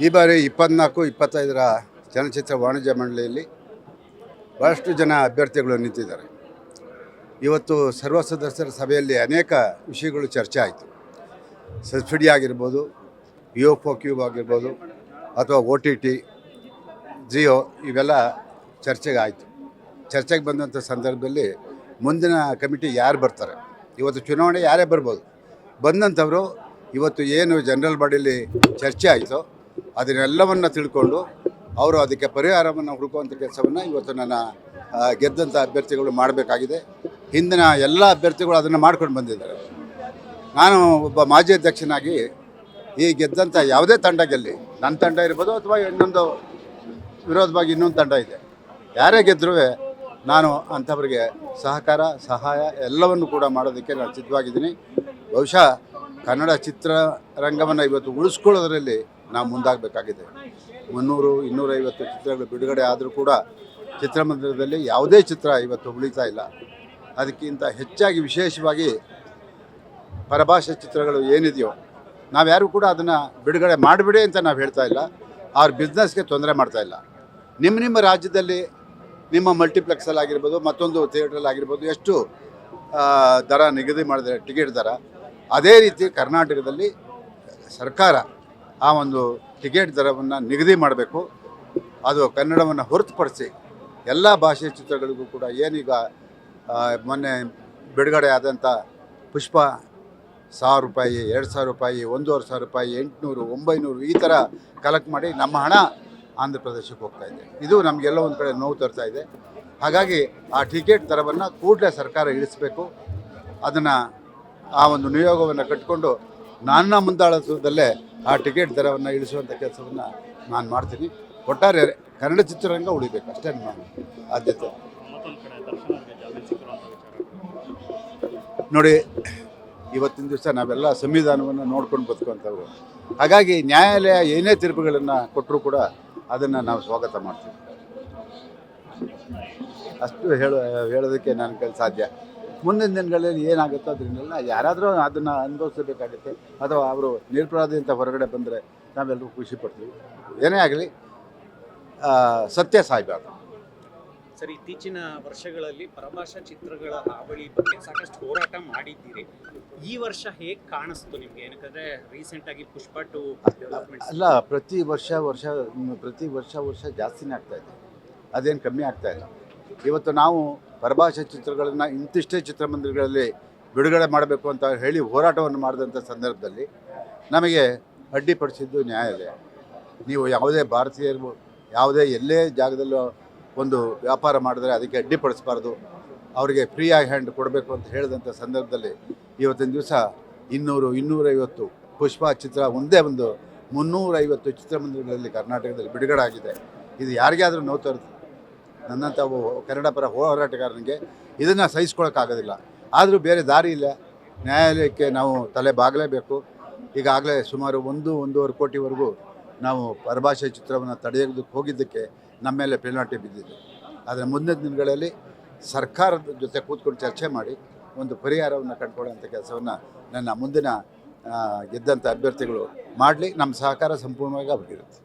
ಈ ಬಾರಿ 24-25ರ ಚಲನಚಿತ್ರ ವಾಣಿಜ್ಯ ಮಂಡಳಿಯಲ್ಲಿ ಭಾಳಷ್ಟು ಜನ ಅಭ್ಯರ್ಥಿಗಳು ನಿಂತಿದ್ದಾರೆ. ಇವತ್ತು ಸರ್ವ ಸದಸ್ಯರ ಸಭೆಯಲ್ಲಿ ಅನೇಕ ವಿಷಯಗಳು ಚರ್ಚೆ ಆಯಿತು. ಸಬ್ಸಿಡಿ ಆಗಿರ್ಬೋದು, UFO ಕ್ಯೂಬ್ ಆಗಿರ್ಬೋದು, ಅಥವಾ OTT, ಜಿಯೋ, ಇವೆಲ್ಲ ಚರ್ಚೆಗೆ ಆಯಿತು. ಚರ್ಚೆಗೆ ಬಂದಂಥ ಸಂದರ್ಭದಲ್ಲಿ ಮುಂದಿನ ಕಮಿಟಿ ಯಾರು ಬರ್ತಾರೆ, ಇವತ್ತು ಚುನಾವಣೆ ಯಾರೇ ಬರ್ಬೋದು, ಬಂದಂಥವರು ಇವತ್ತು ಏನು ಜನರಲ್ ಬಾಡಿಯಲ್ಲಿ ಚರ್ಚೆ ಆಯಿತೋ ಅದನ್ನೆಲ್ಲವನ್ನು ತಿಳ್ಕೊಂಡು ಅವರು ಅದಕ್ಕೆ ಪರಿಹಾರವನ್ನು ಹುಡುಕುವಂಥ ಕೆಲಸವನ್ನು ಇವತ್ತು ನನ್ನ ಗೆದ್ದಂಥ ಅಭ್ಯರ್ಥಿಗಳು ಮಾಡಬೇಕಾಗಿದೆ. ಹಿಂದಿನ ಎಲ್ಲ ಅಭ್ಯರ್ಥಿಗಳು ಅದನ್ನು ಮಾಡ್ಕೊಂಡು ಬಂದಿದ್ದಾರೆ. ನಾನು ಒಬ್ಬ ಮಾಜಿ ಅಧ್ಯಕ್ಷನಾಗಿ ಈ ಗೆದ್ದಂಥ ಯಾವುದೇ ತಂಡ ಗೆಲ್ಲಿ, ನನ್ನ ತಂಡ ಇರ್ಬೋದು ಅಥವಾ ಇನ್ನೊಂದು ವಿರೋಧವಾಗಿ ಇನ್ನೊಂದು ತಂಡ ಇದೆ, ಯಾರೇ ಗೆದ್ದರೂ ನಾನು ಅಂಥವ್ರಿಗೆ ಸಹಕಾರ ಸಹಾಯ ಎಲ್ಲವನ್ನು ಕೂಡ ಮಾಡೋದಕ್ಕೆ ನಾನು ಸಿದ್ಧವಾಗಿದ್ದೀನಿ. ಬಹುಶಃ ಕನ್ನಡ ಚಿತ್ರರಂಗವನ್ನು ಇವತ್ತು ಉಳಿಸ್ಕೊಳ್ಳೋದ್ರಲ್ಲಿ ನಾವು ಮುಂದಾಗಬೇಕಾಗಿದೆ. 300-250 ಚಿತ್ರಗಳು ಬಿಡುಗಡೆ ಆದರೂ ಕೂಡ ಚಿತ್ರಮಂದಿರದಲ್ಲಿ ಯಾವುದೇ ಚಿತ್ರ ಇವತ್ತು ಉಳಿತಾ ಇಲ್ಲ. ಅದಕ್ಕಿಂತ ಹೆಚ್ಚಾಗಿ ವಿಶೇಷವಾಗಿ ಪರಭಾಷೆ ಚಿತ್ರಗಳು ಏನಿದೆಯೋ ನಾವ್ಯಾರೂ ಕೂಡ ಅದನ್ನು ಬಿಡುಗಡೆ ಮಾಡಿಬಿಡಿ ಅಂತ ನಾವು ಹೇಳ್ತಾ ಇಲ್ಲ. ಅವ್ರ ಬಿಸ್ನೆಸ್ಗೆ ತೊಂದರೆ ಮಾಡ್ತಾಯಿಲ್ಲ. ನಿಮ್ಮ ರಾಜ್ಯದಲ್ಲಿ ನಿಮ್ಮ ಮಲ್ಟಿಪ್ಲೆಕ್ಸಲ್ಲಿ ಆಗಿರ್ಬೋದು, ಮತ್ತೊಂದು ಥಿಯೇಟ್ರಲ್ಲಿ ಆಗಿರ್ಬೋದು, ಎಷ್ಟು ದರ ನಿಗದಿ ಮಾಡಿದರೆ ಟಿಕೆಟ್ ದರ, ಅದೇ ರೀತಿ ಕರ್ನಾಟಕದಲ್ಲಿ ಸರ್ಕಾರ ಆ ಒಂದು ಟಿಕೆಟ್ ದರವನ್ನು ನಿಗದಿ ಮಾಡಬೇಕು. ಅದು ಕನ್ನಡವನ್ನು ಹೊರತುಪಡಿಸಿ ಎಲ್ಲ ಭಾಷೆಯ ಚಿತ್ರಗಳಿಗೂ ಕೂಡ ಏನೀಗ ಮೊನ್ನೆ ಬಿಡುಗಡೆ ಆದಂಥ ಪುಷ್ಪ 1000 ರೂಪಾಯಿ, 2000 ರೂಪಾಯಿ, 1500 ರೂಪಾಯಿ, 800, 900 ಈ ಥರ ಕಲೆಕ್ಟ್ ಮಾಡಿ ನಮ್ಮ ಹಣ ಆಂಧ್ರ ಪ್ರದೇಶಕ್ಕೆ ಹೋಗ್ತಾ ಇದೆ. ಇದು ನಮಗೆಲ್ಲ ಒಂದು ಕಡೆ ನೋವು ತರ್ತಾ ಇದೆ. ಹಾಗಾಗಿ ಆ ಟಿಕೆಟ್ ದರವನ್ನು ಕೂಡಲೇ ಸರ್ಕಾರ ಇಳಿಸಬೇಕು. ಅದನ್ನು ಆ ಒಂದು ನಿಯೋಗವನ್ನು ಕಟ್ಟಿಕೊಂಡು ನನ್ನ ಮುಂದಾಳತ್ವದಲ್ಲೇ ಆ ಟಿಕೆಟ್ ದರವನ್ನು ಇಳಿಸುವಂಥ ಕೆಲಸವನ್ನು ನಾನು ಮಾಡ್ತೀನಿ. ಒಟ್ಟಾರೆ ಕನ್ನಡ ಚಿತ್ರರಂಗ ಉಳಿಬೇಕು, ಅಷ್ಟೇ ನನ್ನ ಆದ್ಯತೆ. ನೋಡಿ, ಇವತ್ತಿನ ದಿವಸ ನಾವೆಲ್ಲ ಸಂವಿಧಾನವನ್ನು ನೋಡ್ಕೊಂಡು ಬದುಕುವಂಥವ್ರು. ಹಾಗಾಗಿ ನ್ಯಾಯಾಲಯ ಏನೇ ತೀರ್ಪುಗಳನ್ನು ಕೊಟ್ಟರೂ ಕೂಡ ಅದನ್ನು ನಾವು ಸ್ವಾಗತ ಮಾಡ್ತೀವಿ. ಅಷ್ಟು ಹೇಳೋದಕ್ಕೆ ನನ್ನ ಕೈಲಿ ಸಾಧ್ಯ. ಮುಂದಿನ ದಿನಗಳಲ್ಲಿ ಏನಾಗುತ್ತೋ ಅದನ್ನೆಲ್ಲ ಯಾರಾದರೂ ಅದನ್ನು ಅನುಭವಿಸಬೇಕಾಗುತ್ತೆ. ಅಥವಾ ಅವರು ನಿರಪರಾಧಿಯಿಂದ ಹೊರಗಡೆ ಬಂದರೆ ನಾವೆಲ್ಲರೂ ಖುಷಿ ಪಡ್ತೀವಿ. ಏನೇ ಆಗಲಿ ಸತ್ಯ ಸಾಯ್ಬಾರ್ದು. ಸರ್, ಇತ್ತೀಚಿನ ವರ್ಷಗಳಲ್ಲಿ ಪರಭಾಷಾ ಚಿತ್ರಗಳ ಹಾವಳಿ ಬಗ್ಗೆ ಸಾಕಷ್ಟು ಹೋರಾಟ ಮಾಡಿದ್ದೀರಿ. ಈ ವರ್ಷ ಹೇಗೆ ಕಾಣಿಸ್ತು ನಿಮಗೆ? ಏನಕ್ಕಂದರೆ ರೀಸೆಂಟಾಗಿ ಪುಷ್ಪ 2 ಡೆವಲಪ್ಮೆಂಟ್ ಅಲ್ಲ, ಪ್ರತಿ ವರ್ಷ ಜಾಸ್ತಿನೇ ಆಗ್ತಾಯಿದೆ, ಅದೇನು ಕಮ್ಮಿ ಆಗ್ತಾಯಿಲ್ಲ. ಇವತ್ತು ನಾವು ಪರಭಾಷಾ ಚಿತ್ರಗಳನ್ನು ಇಂತಿಷ್ಟೇ ಚಿತ್ರಮಂದಿರಗಳಲ್ಲಿ ಬಿಡುಗಡೆ ಮಾಡಬೇಕು ಅಂತ ಹೇಳಿ ಹೋರಾಟವನ್ನು ಮಾಡಿದಂಥ ಸಂದರ್ಭದಲ್ಲಿ ನಮಗೆ ಅಡ್ಡಿಪಡಿಸಿದ್ದು ನ್ಯಾಯಾಲಯ. ನೀವು ಯಾವುದೇ ಭಾರತೀಯರು ಯಾವುದೇ ಎಲ್ಲೇ ಜಾಗದಲ್ಲೂ ಒಂದು ವ್ಯಾಪಾರ ಮಾಡಿದ್ರೆ ಅದಕ್ಕೆ ಅಡ್ಡಿಪಡಿಸಬಾರ್ದು, ಅವರಿಗೆ ಫ್ರೀ ಹ್ಯಾಂಡ್ ಕೊಡಬೇಕು ಅಂತ ಹೇಳಿದಂಥ ಸಂದರ್ಭದಲ್ಲಿ ಇವತ್ತಿನ ದಿವಸ 200-250 ಪುಷ್ಪ ಚಿತ್ರ ಒಂದೇ ಒಂದು 350 ಚಿತ್ರಮಂದಿರಗಳಲ್ಲಿ ಕರ್ನಾಟಕದಲ್ಲಿ ಬಿಡುಗಡೆ ಆಗಿದೆ. ಇದು ಯಾರಿಗಾದರೂ ನೋವು ತರುತ್ತೆ. ನನ್ನಂಥ ಕನ್ನಡ ಪರ ಹೋರಾಟಗಾರನಿಗೆ ಇದನ್ನು ಸಹಿಸ್ಕೊಳ್ಳೋಕ್ಕಾಗೋದಿಲ್ಲ. ಆದರೂ ಬೇರೆ ದಾರಿ ಇಲ್ಲ, ನ್ಯಾಯಾಲಯಕ್ಕೆ ನಾವು ತಲೆ ಬಾಗಲೇಬೇಕು. ಈಗಾಗಲೇ ಸುಮಾರು 1-1.5 ಕೋಟಿವರೆಗೂ ನಾವು ಪರಭಾಷೆ ಚಿತ್ರವನ್ನು ತಡೆಯೋದಕ್ಕೆ ಹೋಗಿದ್ದಕ್ಕೆ ನಮ್ಮ ಮೇಲೆ ಪೆನಾಲ್ಟಿ ಬಿದ್ದಿದೆ. ಆದರೆ ಮುಂದಿನ ದಿನಗಳಲ್ಲಿ ಸರ್ಕಾರದ ಜೊತೆ ಕೂತ್ಕೊಂಡು ಚರ್ಚೆ ಮಾಡಿ ಒಂದು ಪರಿಹಾರವನ್ನು ಕಂಡುಕೊಳ್ಳುವಂಥ ಕೆಲಸವನ್ನು ನನ್ನ ಮುಂದಿನ ಗೆದ್ದಂಥ ಅಭ್ಯರ್ಥಿಗಳು ಮಾಡಲಿ. ನಮ್ಮ ಸಹಕಾರ ಸಂಪೂರ್ಣವಾಗಿ ಅವ್ರಿಗಿರುತ್ತೆ.